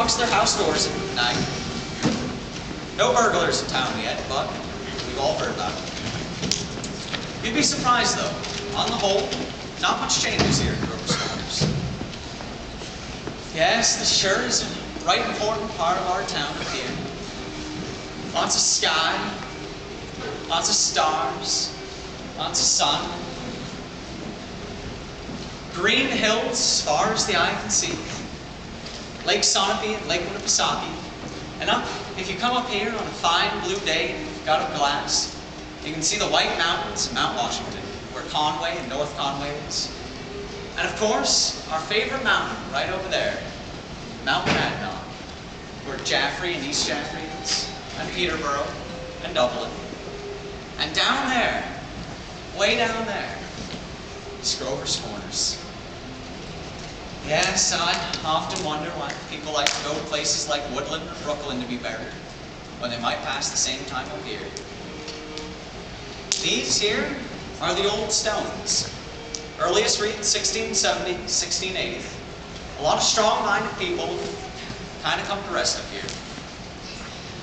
locks their house doors at night. No burglars in town yet, but we've all heard about it. You'd be surprised, though. On the whole, not much changes here in Grover's Corners. Yes, this sure is a right important part of our town up here. Lots of sky, lots of stars, lots of sun. Green hills as far as the eye can see. Lake Sonopy and Lake Winnipesaukee. And up, if you come up here on a fine blue day and you've got a glass, you can see the White Mountains of Mount Washington, where Conway and North Conway is. And of course, our favorite mountain right over there, Mount Cadnon, where Jaffrey and East Jaffrey is, and Peterborough and Dublin. And down there, way down there, is Grover's Corners. Yes, I often wonder why people like to go to places like Woodland or Brooklyn to be buried, when they might pass the same time up here. These here are the old stones. Earliest read 1670, 1680. A lot of strong-minded people kind of come to rest up here.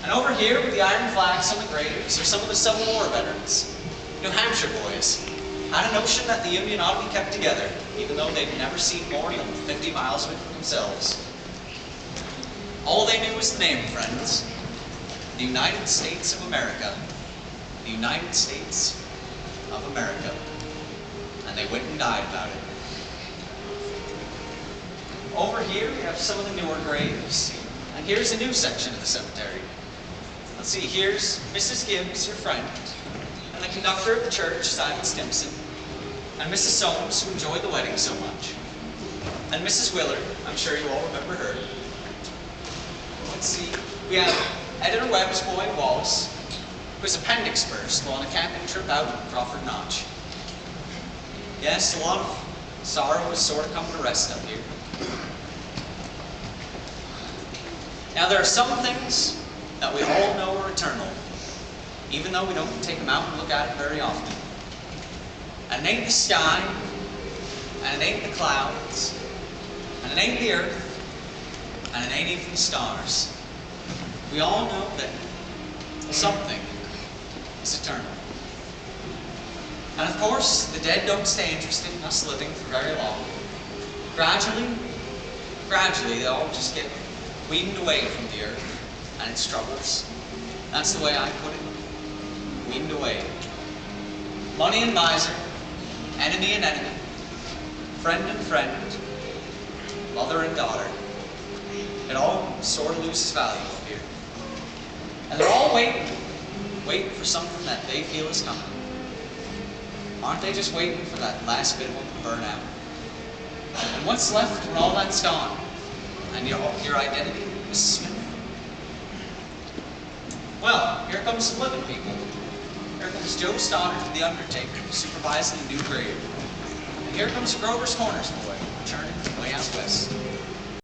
And over here with the iron flags on the graves are some of the Civil War veterans, New Hampshire boys. Had a notion that the Union ought to be kept together, even though they'd never seen more than 50 miles of it for themselves. All they knew was the name, friends. The United States of America. The United States of America. And they went and died about it. Over here we have some of the newer graves. And here's a new section of the cemetery. Let's see, here's Mrs. Gibbs, your friend, and the conductor of the church, Simon Stimson, and Mrs. Soames, who enjoyed the wedding so much, and Mrs. Willard, I'm sure you all remember her. Let's see, we have Editor Webb's boy, Wallace, whose appendix burst while on a camping trip out in Crawford Notch. Yes, a lot of sorrow has sort of come to rest up here. Now there are some things that we all know are eternal, even though we don't take them out and look at it very often. And it ain't the sky, and it ain't the clouds, and it ain't the earth, and it ain't even the stars. We all know that something is eternal. And of course, the dead don't stay interested in us living for very long. Gradually, they all just get weaned away from the earth and its troubles. That's the way I put it. Weaned away. Money and miser, enemy and enemy, friend and friend, mother and daughter. It all sort of loses value up here. And they're all waiting for something that they feel is coming. Aren't they just waiting for that last bit of them to burn out? And what's left when all that's gone? And your identity, Mrs. Smith? Well, here comes some living people. Here comes Joe Stoddard, the undertaker, supervising the new grave. And here comes Grover's Corners boy, returning from way out west.